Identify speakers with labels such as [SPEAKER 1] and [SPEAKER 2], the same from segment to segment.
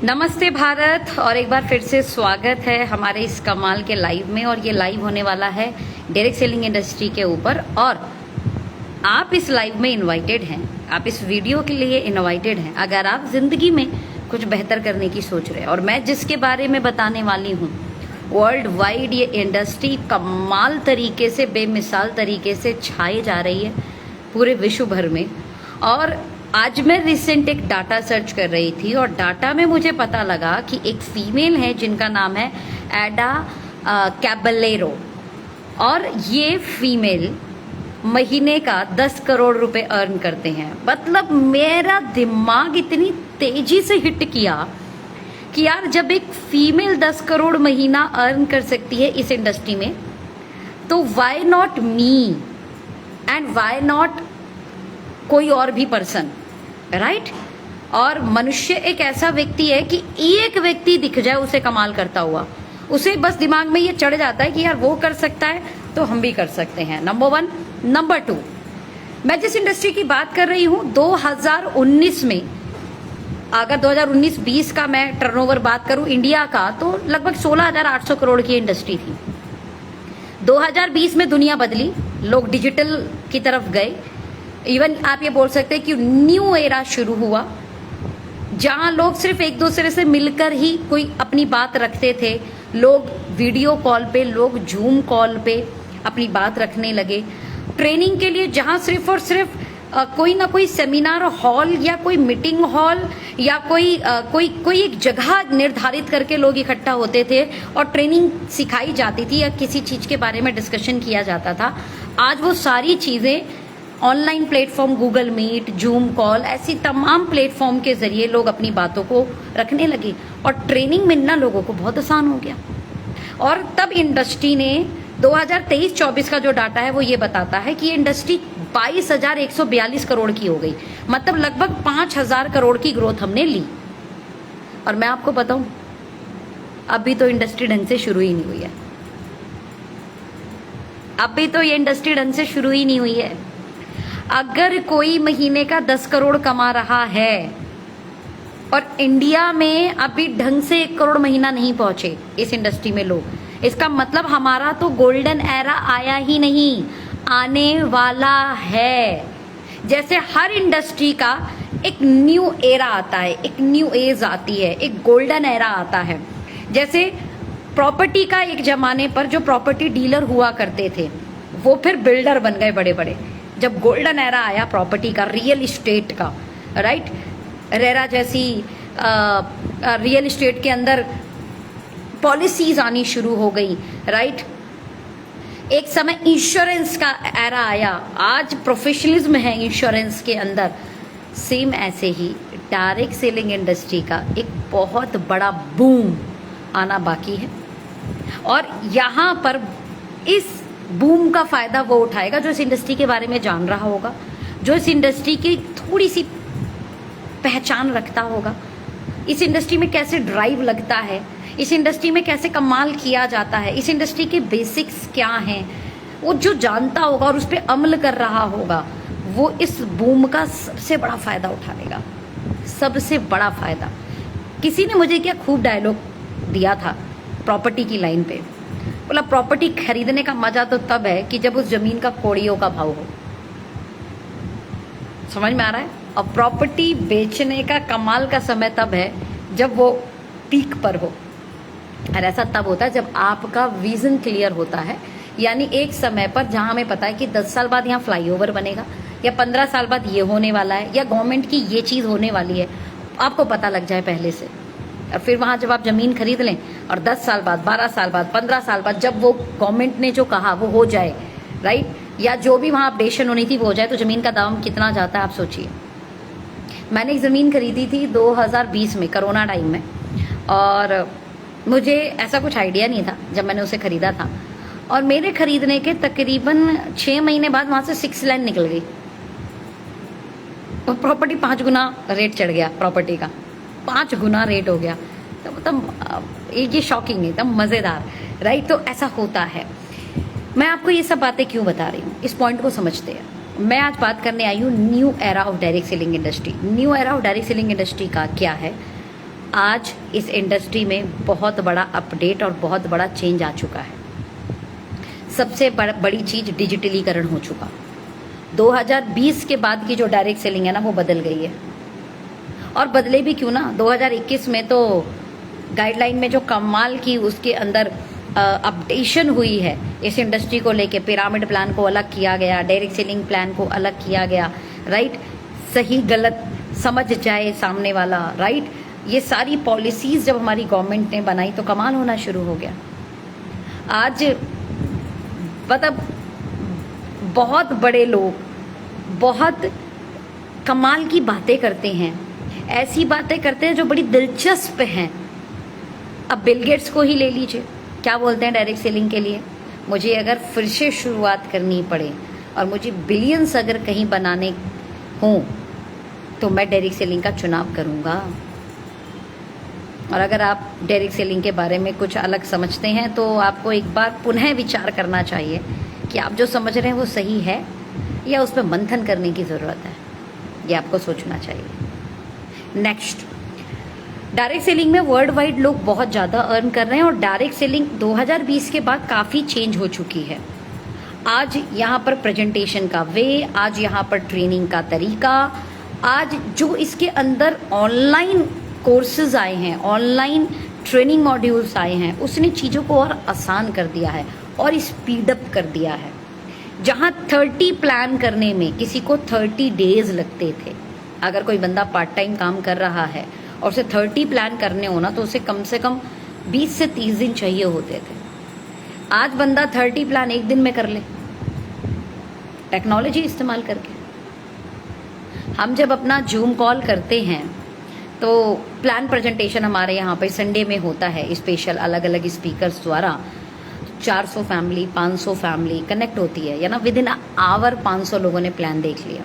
[SPEAKER 1] नमस्ते भारत। और एक बार फिर से स्वागत है हमारे इस कमाल के लाइव में। और ये लाइव होने वाला है डायरेक्ट सेलिंग इंडस्ट्री के ऊपर। और आप इस लाइव में इनवाइटेड हैं, आप इस वीडियो के लिए इनवाइटेड हैं अगर आप जिंदगी में कुछ बेहतर करने की सोच रहे हैं। और मैं जिसके बारे में बताने वाली हूँ, वर्ल्ड वाइड ये इंडस्ट्री कमाल तरीके से, बेमिसाल तरीके से छाई जा रही है पूरे विश्व भर में। और आज मैं रिसेंट एक डाटा सर्च कर रही थी और डाटा में मुझे पता लगा कि एक फीमेल है जिनका नाम है एडा कैबलेरो। और ये फीमेल महीने का 10 करोड़ रुपए अर्न करते हैं। मतलब मेरा दिमाग इतनी तेजी से हिट किया कि यार, जब एक फीमेल 10 करोड़ महीना अर्न कर सकती है इस इंडस्ट्री में, तो why not me and why not कोई और भी पर्सन, राइट? और मनुष्य एक ऐसा व्यक्ति है कि एक व्यक्ति दिख जाए उसे कमाल करता हुआ, उसे बस दिमाग में ये चढ़ जाता है कि यार वो कर सकता है तो हम भी कर सकते हैं। नंबर 1। नंबर 2, मैं जिस इंडस्ट्री की बात कर रही हूं 2019 में, अगर 2019-20 का मैं टर्नओवर बात करूं इंडिया का, तो लगभग 16,800 करोड़ की इंडस्ट्री थी। 2020 में दुनिया बदली, लोग डिजिटल की तरफ गए। इवन आप ये बोल सकते हैं कि न्यू एरा शुरू हुआ, जहां लोग सिर्फ एक दूसरे से मिलकर ही कोई अपनी बात रखते थे। लोग वीडियो कॉल पे, लोग जूम कॉल पे अपनी बात रखने लगे। ट्रेनिंग के लिए जहां सिर्फ और सिर्फ कोई ना कोई सेमिनार हॉल या कोई मीटिंग हॉल या कोई एक जगह निर्धारित करके लोग इकट्ठा होते थे और ट्रेनिंग सिखाई जाती थी या किसी चीज के बारे में डिस्कशन किया जाता था, आज वो सारी चीजें online platform, Google Meet, Zoom call, ऐसी तमाम प्लेटफॉर्म के जरिए लोग अपनी बातों को रखने लगे और ट्रेनिंग मिलना लोगों को बहुत आसान हो गया। और तब इंडस्ट्री ने 2023-24 का जो डाटा है वो ये बताता है कि ये इंडस्ट्री 22,142 करोड़ की हो गई। मतलब लगभग 5,000 करोड़ की ग्रोथ हमने ली। और मैं आपको बताऊं, अभी तो इंडस्ट्री ढंग से शुरू ही नहीं हुई है। अभी तो ये इंडस्ट्री ढंग से शुरू ही नहीं हुई है। अगर कोई महीने का 10 करोड़ कमा रहा है और इंडिया में अभी ढंग से 1 करोड़ महीना नहीं पहुंचे इस इंडस्ट्री में लोग, इसका मतलब हमारा तो गोल्डन एरा आया ही नहीं, आने वाला है। जैसे हर इंडस्ट्री का एक न्यू एरा आता है, एक न्यू एज आती है, एक गोल्डन एरा आता है। जैसे प्रॉपर्टी का एक जमाने पर जो प्रॉपर्टी डीलर हुआ करते थे, वो फिर बिल्डर बन गए बड़े बड़े। जब गोल्डन एरा आया प्रॉपर्टी का, रियल इस्टेट का, राइट? रेरा जैसी रियल इस्टेट के अंदर पॉलिसीज आनी शुरू हो गई, राइट? एक समय इंश्योरेंस का एरा आया, आज प्रोफेशनलिज्म है इंश्योरेंस के अंदर। सेम ऐसे ही डायरेक्ट सेलिंग इंडस्ट्री का एक बहुत बड़ा बूम आना बाकी है। और यहाँ पर इस बूम का फायदा वो उठाएगा जो इस इंडस्ट्री के बारे में जान रहा होगा, जो इस इंडस्ट्री की थोड़ी सी पहचान रखता होगा, इस इंडस्ट्री में कैसे ड्राइव लगता है, इस इंडस्ट्री में कैसे कमाल किया जाता है, इस इंडस्ट्री के बेसिक्स क्या हैं, वो जो जानता होगा और उस पर अमल कर रहा होगा, वो इस बूम का सबसे बड़ा फायदा उठा लेगा। सबसे बड़ा फायदा। किसी ने मुझे क्या खूब डायलॉग दिया था प्रॉपर्टी की लाइन पे, बोला प्रॉपर्टी खरीदने का मजा तो तब है कि जब उस जमीन का कौड़ियों का भाव हो। समझ में आ रहा है? और प्रॉपर्टी बेचने का कमाल का समय तब है जब वो पीक पर हो। और ऐसा तब होता है जब आपका विजन क्लियर होता है। यानी एक समय पर जहां हमें पता है कि 10 साल बाद यहाँ फ्लाईओवर बनेगा, या 15 साल बाद ये होने वाला है, या गवर्नमेंट की ये चीज होने वाली है, आपको पता लग जाए पहले से। और फिर वहां जब आप जमीन खरीद लें और 10 साल बाद, 12 साल बाद, 15 साल बाद जब वो गवर्नमेंट ने जो कहा वो हो जाए, राइट? या जो भी वहां अपडेशन होनी थी वो हो जाए, तो जमीन का दाम कितना जाता है आप सोचिए। मैंने एक जमीन खरीदी थी 2020 में, कोरोना टाइम में, और मुझे ऐसा कुछ आइडिया नहीं था जब मैंने उसे खरीदा था। और मेरे खरीदने के तकरीबन 6 महीने बाद वहां से 6 लाइन निकल गई और प्रॉपर्टी 5 गुना रेट चढ़ गया। प्रॉपर्टी का 5 गुना रेट हो गया। तो मतलब ये शॉकिंग है, एकदम मजेदार, राइट? तो ऐसा होता है। मैं आपको ये सब बातें क्यों बता रही हूँ, इस पॉइंट को समझते हैं। मैं आज बात करने आई हूँ new era of direct selling industry. New era of direct selling industry का क्या है? आज इस इंडस्ट्री में बहुत बड़ा अपडेट और बहुत बड़ा चेंज आ चुका है। सबसे बड़ी चीज डिजिटलीकरण हो चुका। 2020 के बाद की जो डायरेक्ट सेलिंग है ना, वो बदल गई है। और बदले भी क्यों ना, 2021 में तो गाइडलाइन में जो कमाल की उसके अंदर अपडेशन हुई है इस इंडस्ट्री को लेके। पिरामिड प्लान को अलग किया गया, डायरेक्ट सेलिंग प्लान को अलग किया गया, राइट। सही गलत समझ जाए सामने वाला, राइट। ये सारी पॉलिसीज जब हमारी गवर्नमेंट ने बनाई तो कमाल होना शुरू हो गया। आज मतलब बहुत बड़े लोग बहुत कमाल की बातें करते हैं, ऐसी बातें करते हैं जो बड़ी दिलचस्प हैं। अब बिल गेट्स को ही ले लीजिए, क्या बोलते हैं डायरेक्ट सेलिंग के लिए, मुझे अगर फिर से शुरुआत करनी पड़े और मुझे बिलियंस अगर कहीं बनाने हों तो मैं डायरेक्ट सेलिंग का चुनाव करूंगा। और अगर आप डायरेक्ट सेलिंग के बारे में कुछ अलग समझते हैं तो आपको एक बार पुनः विचार करना चाहिए कि आप जो समझ रहे हैं वो सही है या उस पर मंथन करने की ज़रूरत है। ये आपको सोचना चाहिए। नेक्स्ट, डायरेक्ट सेलिंग में वर्ल्ड वाइड लोग बहुत ज़्यादा अर्न कर रहे हैं और डायरेक्ट सेलिंग 2020 के बाद काफ़ी चेंज हो चुकी है। आज यहाँ पर प्रेजेंटेशन का वे, आज यहाँ पर ट्रेनिंग का तरीका, आज जो इसके अंदर ऑनलाइन कोर्सेज आए हैं, ऑनलाइन ट्रेनिंग मॉड्यूल्स आए हैं, उसने चीज़ों को और आसान कर दिया है और स्पीड अप कर दिया है। जहाँ 30 प्लान करने में किसी को 30 डेज लगते थे, अगर कोई बंदा पार्ट टाइम काम कर रहा है और उसे 30 प्लान करने हो ना तो उसे कम से कम 20 से 30 दिन चाहिए होते थे। आज बंदा 30 प्लान एक दिन में कर ले, टेक्नोलॉजी इस्तेमाल करके। हम जब अपना जूम कॉल करते हैं तो प्लान प्रेजेंटेशन हमारे यहाँ पे संडे में होता है स्पेशल, अलग अलग स्पीकर्स द्वारा। 400 फैमिली 500 फैमिली कनेक्ट होती है, या ना विद इन आवर 500 लोगों ने प्लान देख लिया।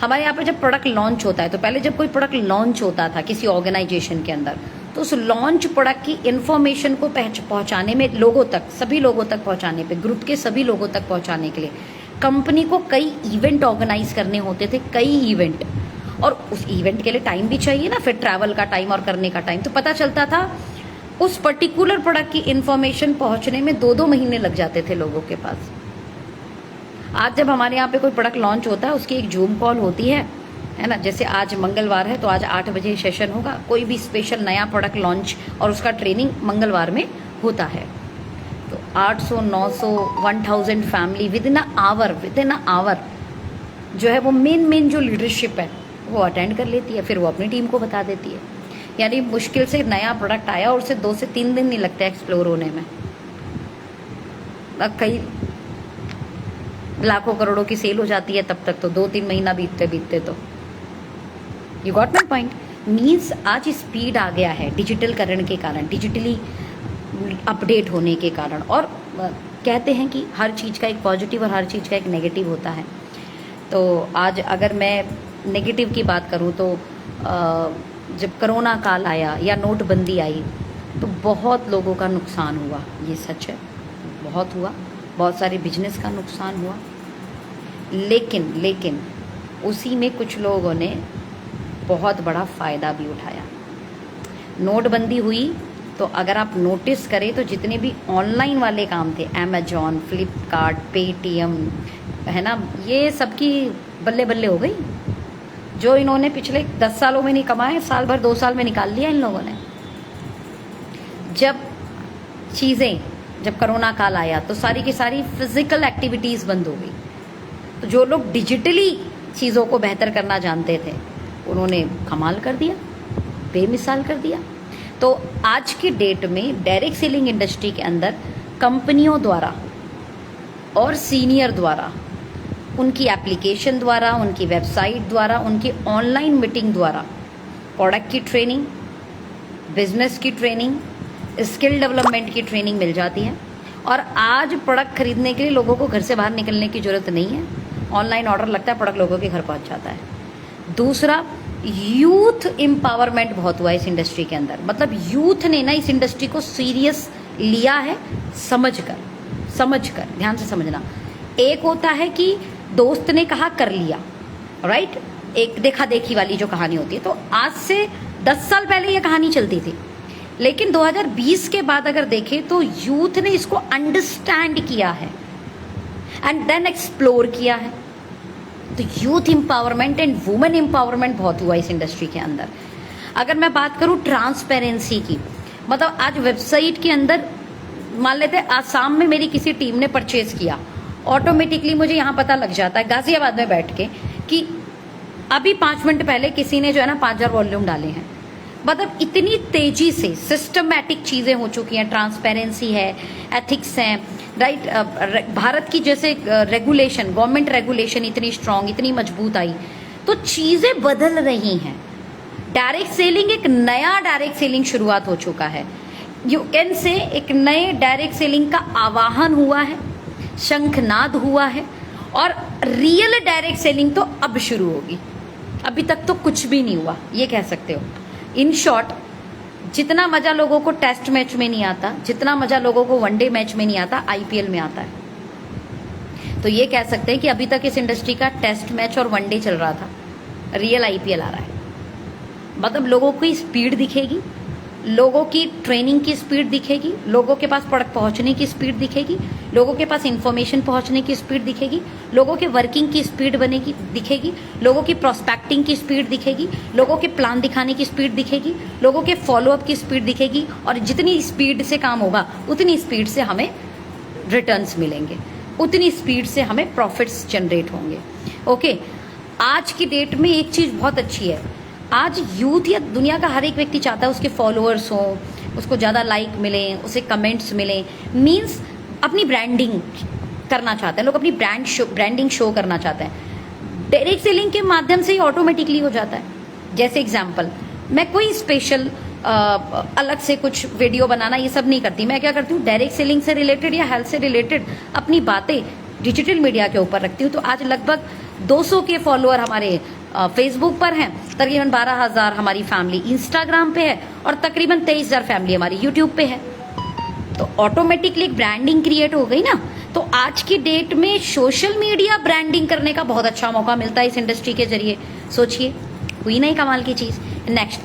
[SPEAKER 1] हमारे यहाँ पे जब प्रोडक्ट लॉन्च होता है तो पहले जब कोई प्रोडक्ट लॉन्च होता था किसी ऑर्गेनाइजेशन के अंदर, तो उस लॉन्च प्रोडक्ट की इन्फॉर्मेशन को पहुंचाने में, लोगों तक, सभी लोगों तक पहुंचाने पे, ग्रुप के सभी लोगों तक पहुंचाने के लिए कंपनी को कई इवेंट ऑर्गेनाइज करने होते थे, कई इवेंट। और उस इवेंट के लिए टाइम भी चाहिए ना, फिर ट्रैवल का टाइम और करने का टाइम। तो पता चलता था उस पर्टिकुलर प्रोडक्ट की इन्फॉर्मेशन पहुंचने में 2-2 महीने लग जाते थे लोगों के पास। आज जब हमारे यहाँ पे कोई प्रोडक्ट लॉन्च होता है, उसकी एक जूम कॉल होती है ना। जैसे आज मंगलवार है तो आज 8 बजे सेशन होगा, कोई भी स्पेशल नया प्रोडक्ट लॉन्च और उसका ट्रेनिंग मंगलवार में होता है। तो 800 900 1000 फैमिली विद इन आवर जो है वो मेन जो लीडरशिप है वो अटेंड कर लेती है, फिर वो अपनी टीम को बता देती है। यानी मुश्किल से नया प्रोडक्ट आया और उसे 2 से 3 दिन नहीं लगता एक्सप्लोर होने में। अब कई लाखों करोड़ों की सेल हो जाती है, तब तक तो 2-3 महीना बीतते तो। You got my point. Means आज स्पीड आ गया है डिजिटलकरण के कारण, डिजिटली अपडेट होने के कारण। और कहते हैं कि हर चीज़ का एक पॉजिटिव और हर चीज़ का एक नेगेटिव होता है। तो आज अगर मैं नेगेटिव की बात करूं तो जब कोरोना काल आया या नोटबंदी आई तो बहुत लोगों का नुकसान हुआ, ये सच है, बहुत हुआ। बहुत सारे बिजनेस का नुकसान हुआ। लेकिन उसी में कुछ लोगों ने बहुत बड़ा फ़ायदा भी उठाया। नोटबंदी हुई तो अगर आप नोटिस करें तो जितने भी ऑनलाइन वाले काम थे, अमेजॉन, फ्लिपकार्ट, पेटीएम, है ना, ये सबकी बल्ले बल्ले हो गई। जो इन्होंने पिछले 10 सालों में नहीं कमाए, साल भर 2 साल में निकाल लिया इन लोगों ने। जब कोरोना काल आया तो सारी की सारी फिजिकल एक्टिविटीज़ बंद हो गई। तो जो लोग डिजिटली चीज़ों को बेहतर करना जानते थे उन्होंने कमाल कर दिया, बेमिसाल कर दिया। तो आज की डेट में डायरेक्ट सेलिंग इंडस्ट्री के अंदर कंपनियों द्वारा और सीनियर द्वारा, उनकी एप्लीकेशन द्वारा, उनकी वेबसाइट द्वारा, उनकी ऑनलाइन मीटिंग द्वारा प्रोडक्ट की ट्रेनिंग, बिजनेस की ट्रेनिंग, स्किल डेवलपमेंट की ट्रेनिंग मिल जाती है। और आज प्रोडक्ट खरीदने के लिए लोगों को घर से बाहर निकलने की ज़रूरत नहीं है, ऑनलाइन ऑर्डर लगता है, प्रोडक्ट लोगों के घर पहुंच जाता है। दूसरा, यूथ एम्पावरमेंट बहुत हुआ इस इंडस्ट्री के अंदर। मतलब यूथ ने ना इस इंडस्ट्री को सीरियस लिया है, समझकर ध्यान से समझना। एक होता है कि दोस्त ने कहा कर लिया, राइट, एक देखा देखी वाली जो कहानी होती है। तो आज से 10 साल पहले ये कहानी चलती थी, लेकिन 2020 के बाद अगर देखें तो यूथ ने इसको अंडरस्टैंड किया है एंड देन एक्सप्लोर किया है। तो youth empowerment and women empowerment बहुत हुआ इस इंडस्ट्री के अंदर। अगर मैं बात करूं ट्रांसपेरेंसी की, मतलब आज वेबसाइट के अंदर मान लेते हैं आसाम में मेरी किसी टीम ने परचेज किया, ऑटोमेटिकली मुझे यहाँ पता लग जाता है गाजियाबाद में बैठ के कि अभी 5 मिनट पहले किसी ने जो है ना 5000 वॉल्यूम डाले हैं। मतलब इतनी तेजी से सिस्टमैटिक चीजें हो चुकी हैं, ट्रांसपेरेंसी है, एथिक्स है, राइट। भारत की जैसे रेगुलेशन, गवर्नमेंट रेगुलेशन इतनी स्ट्रांग, इतनी मजबूत आई, तो चीजें बदल रही हैं। डायरेक्ट सेलिंग, एक नया डायरेक्ट सेलिंग शुरुआत हो चुका है। यू कैन से एक नए डायरेक्ट सेलिंग का आवाहन हुआ है, शंखनाद हुआ है, और रियल डायरेक्ट सेलिंग तो अब शुरू होगी। अभी तक तो कुछ भी नहीं हुआ, ये कह सकते हो। इन शॉर्ट, जितना मजा लोगों को टेस्ट मैच में नहीं आता, जितना मजा लोगों को वनडे मैच में नहीं आता, आईपीएल में आता है। तो ये कह सकते हैं कि अभी तक इस इंडस्ट्री का टेस्ट मैच और वनडे चल रहा था, रियल आईपीएल आ रहा है। मतलब लोगों की स्पीड दिखेगी, लोगों की ट्रेनिंग की स्पीड दिखेगी, लोगों के पास प्रोडक्ट पहुंचने की स्पीड दिखेगी, लोगों के पास इंफॉर्मेशन पहुंचने की स्पीड दिखेगी, लोगों के वर्किंग की स्पीड बनेगी दिखेगी, लोगों की प्रोस्पेक्टिंग की स्पीड दिखेगी, लोगों के प्लान दिखाने की स्पीड दिखेगी, लोगों के फॉलोअप की स्पीड दिखेगी। और जितनी स्पीड से काम होगा उतनी स्पीड से हमें रिटर्न्स मिलेंगे, उतनी स्पीड से हमें प्रॉफिट्स जनरेट होंगे। ओके, आज की डेट में एक चीज बहुत अच्छी है, आज यूथ या दुनिया का हर एक व्यक्ति चाहता है उसके फॉलोअर्स हों, उसको ज़्यादा लाइक मिले, उसे कमेंट्स मिले, मीन्स अपनी ब्रांडिंग करना चाहते हैं लोग, अपनी ब्रांडिंग शो करना चाहते हैं। डायरेक्ट सेलिंग के माध्यम से ही ऑटोमेटिकली हो जाता है। जैसे एग्जांपल, मैं कोई स्पेशल अलग से कुछ वीडियो बनाना ये सब नहीं करती। मैं क्या करती हूँ, डायरेक्ट सेलिंग से रिलेटेड या हेल्थ से रिलेटेड अपनी बातें डिजिटल मीडिया के ऊपर रखती हूँ। तो आज लगभग 200 के फॉलोअर हमारे फेसबुक पर हैं, तकरीबन 12,000 हमारी फैमिली इंस्टाग्राम पे है, और तकरीबन 23,000 फैमिली हमारी यूट्यूब पे है। तो ऑटोमेटिकली एक ब्रांडिंग क्रिएट हो गई ना। तो आज की डेट में सोशल मीडिया ब्रांडिंग करने का बहुत अच्छा मौका मिलता है इस इंडस्ट्री के जरिए। सोचिए, हुई नहीं कमाल की चीज। नेक्स्ट,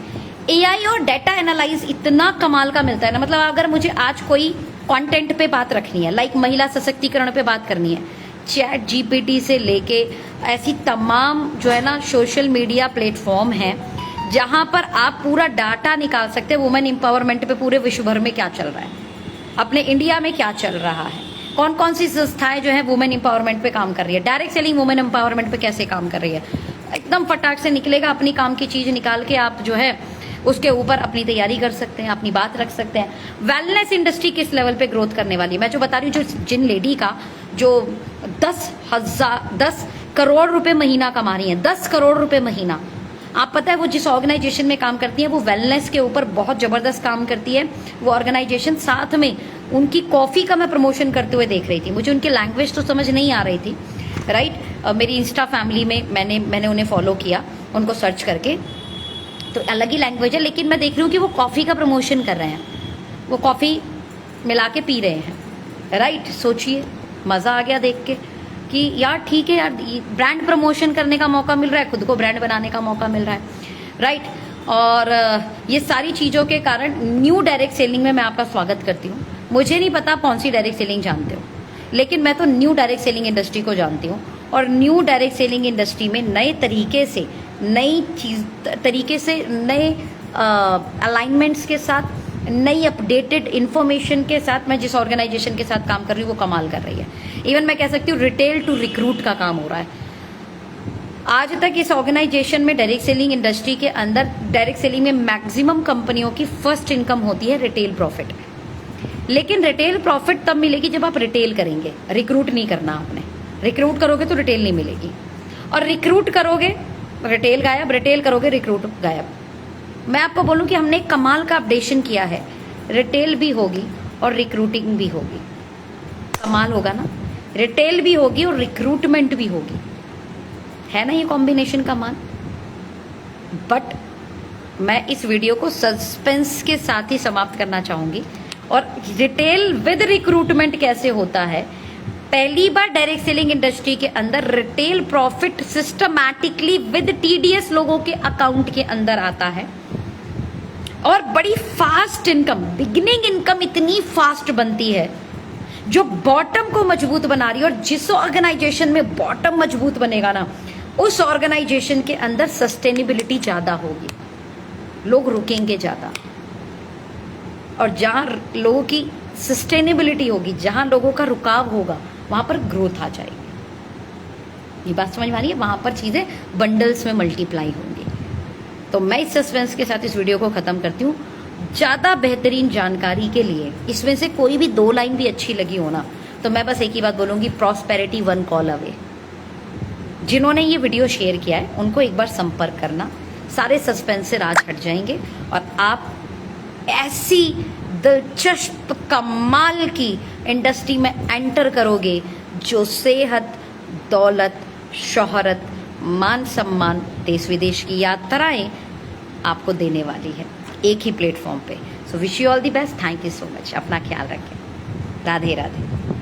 [SPEAKER 1] एआई और डेटा एनालाइज इतना कमाल का मिलता है ना। मतलब अगर मुझे आज कोई कंटेंट पे बात रखनी है, लाइक महिला सशक्तिकरण पे बात करनी है, चैट जीपीटी से लेके ऐसी तमाम जो है ना सोशल मीडिया प्लेटफॉर्म हैं जहां पर आप पूरा डाटा निकाल सकते हैं वुमेन एम्पावरमेंट पे, पूरे विश्व भर में क्या चल रहा है, अपने इंडिया में क्या चल रहा है, कौन कौन सी संस्थाएं जो है वुमेन एम्पावरमेंट पे काम कर रही है, डायरेक्ट सेलिंग वुमेन एम्पावरमेंट पे कैसे काम कर रही है। एकदम फटाक से निकलेगा, अपनी काम की चीज निकाल के आप जो है उसके ऊपर अपनी तैयारी कर सकते हैं, अपनी बात रख सकते हैं। वेलनेस इंडस्ट्री किस लेवल पे ग्रोथ करने वाली है, मैं जो बता रही हूँ, जो जिन लेडी का जो 10 करोड़ रुपए महीना कमा रही है, 10 करोड़ रुपए महीना। आप पता है वो जिस ऑर्गेनाइजेशन में काम करती है वो वेलनेस के ऊपर बहुत जबरदस्त काम करती है वो ऑर्गेनाइजेशन। साथ में उनकी कॉफी का मैं प्रमोशन करते हुए देख रही थी, मुझे उनकी लैंग्वेज तो समझ नहीं आ रही थी, राइट। मेरी इंस्टा फैमिली में मैंने उन्हें फॉलो किया, उनको सर्च करके, तो अलग ही लैंग्वेज है, लेकिन मैं देख रही हूँ कि वो कॉफी का प्रमोशन कर रहे हैं, वो कॉफी मिला के पी रहे हैं, राइट। सोचिए, मजा आ गया देख के कि यार ठीक है यार, ब्रांड प्रमोशन करने का मौका मिल रहा है, खुद को ब्रांड बनाने का मौका मिल रहा है, राइट। और ये सारी चीजों के कारण न्यू डायरेक्ट सेलिंग में मैं आपका स्वागत करती हूँ। मुझे नहीं पता कौन सी डायरेक्ट सेलिंग जानते हो, लेकिन मैं तो न्यू डायरेक्ट सेलिंग इंडस्ट्री को जानती हूँ। और न्यू डायरेक्ट सेलिंग इंडस्ट्री में नए तरीके से, नए अलाइनमेंट्स के साथ, नई अपडेटेड इंफॉर्मेशन के साथ मैं जिस ऑर्गेनाइजेशन के साथ काम कर रही हूँ वो कमाल कर रही है। इवन मैं कह सकती हूँ रिटेल टू रिक्रूट का काम हो रहा है। आज तक इस ऑर्गेनाइजेशन में डायरेक्ट सेलिंग इंडस्ट्री के अंदर, डायरेक्ट सेलिंग में मैक्सिमम कंपनियों की फर्स्ट इनकम होती है रिटेल प्रॉफिट। लेकिन रिटेल प्रॉफिट तब मिलेगी जब आप रिटेल करेंगे, रिक्रूट नहीं करना आपने। रिक्रूट करोगे तो रिटेल नहीं मिलेगी, और रिक्रूट करोगे रिटेल गायब, रिटेल करोगे रिक्रूट गायब। मैं आपको बोलूं कि हमने एक कमाल का अपडेशन किया है, रिटेल भी होगी और रिक्रूटिंग भी होगी। कमाल होगा ना, रिटेल भी होगी और रिक्रूटमेंट भी होगी, है ना ये कॉम्बिनेशन कमाल। बट मैं इस वीडियो को सस्पेंस के साथ ही समाप्त करना चाहूंगी, और रिटेल विद रिक्रूटमेंट कैसे होता है पहली बार डायरेक्ट सेलिंग इंडस्ट्री के अंदर retail profit systematically with TDS लोगों के अकाउंट के अंदर आता है और बड़ी फास्ट इनकम, बिगिनिंग इनकम इतनी फास्ट बनती है जो बॉटम को मजबूत बना रही है। और जिस ऑर्गेनाइजेशन में बॉटम मजबूत बनेगा ना, उस ऑर्गेनाइजेशन के अंदर सस्टेनेबिलिटी ज्यादा होगी, लोग रुकेंगे ज्यादा। और जहां लोगों की सस्टेनेबिलिटी होगी, जहां लोगों का रुकाव होगा, वहां पर ग्रोथ आ जाएगी। ये बात समझ में आ रही है? वहां पर चीजें बंडल्स में मल्टीप्लाई होंगी। तो मैं इस सस्पेंस के साथ इस वीडियो को खत्म करती हूँ। ज्यादा बेहतरीन जानकारी के लिए इसमें से कोई भी 2 लाइन भी अच्छी लगी हो ना, तो मैं बस एक ही बात बोलूंगी, प्रॉस्पेरिटी 1 कॉल अवे। जिन्होंने ये वीडियो शेयर किया है उनको एक बार संपर्क करना, सारे सस्पेंस से राज हट जाएंगे और आप ऐसी दिलचस्प कमाल की इंडस्ट्री में एंटर करोगे जो सेहत, दौलत, शोहरत, मान सम्मान, देश विदेश की यात्राएं आपको देने वाली है एक ही प्लेटफॉर्म पे। So wish you all the best. Thank you so much. अपना ख्याल रखें। राधे राधे।